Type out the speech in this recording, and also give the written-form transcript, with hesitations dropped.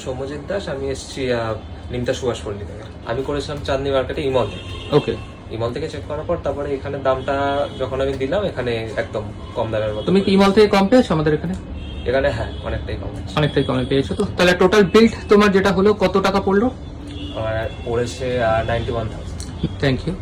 সৌম্যজিৎ দাস, আমি এসেছি নিমতা সুভাষপল্লী থেকে। আমি করেছিলাম চাঁদনি মার্কেটে ইমল থেকে। ওকে, ইমল থেকে চেক করার পর তারপরে এখানে দামটা যখন আমি দিলাম, এখানে একদম কম দামের মধ্যে। তুমি কি ইমল থেকে কম পেয়েছো আমাদের এখানে? এখানে হ্যাঁ অনেকটাই কম আছে। অনেকটাই কমে পেয়েছো। তো তাহলে টোটাল বিল্ড তোমার যেটা হলো কত টাকা পড়লো? আমার পড়েছে 91,000। Thank you.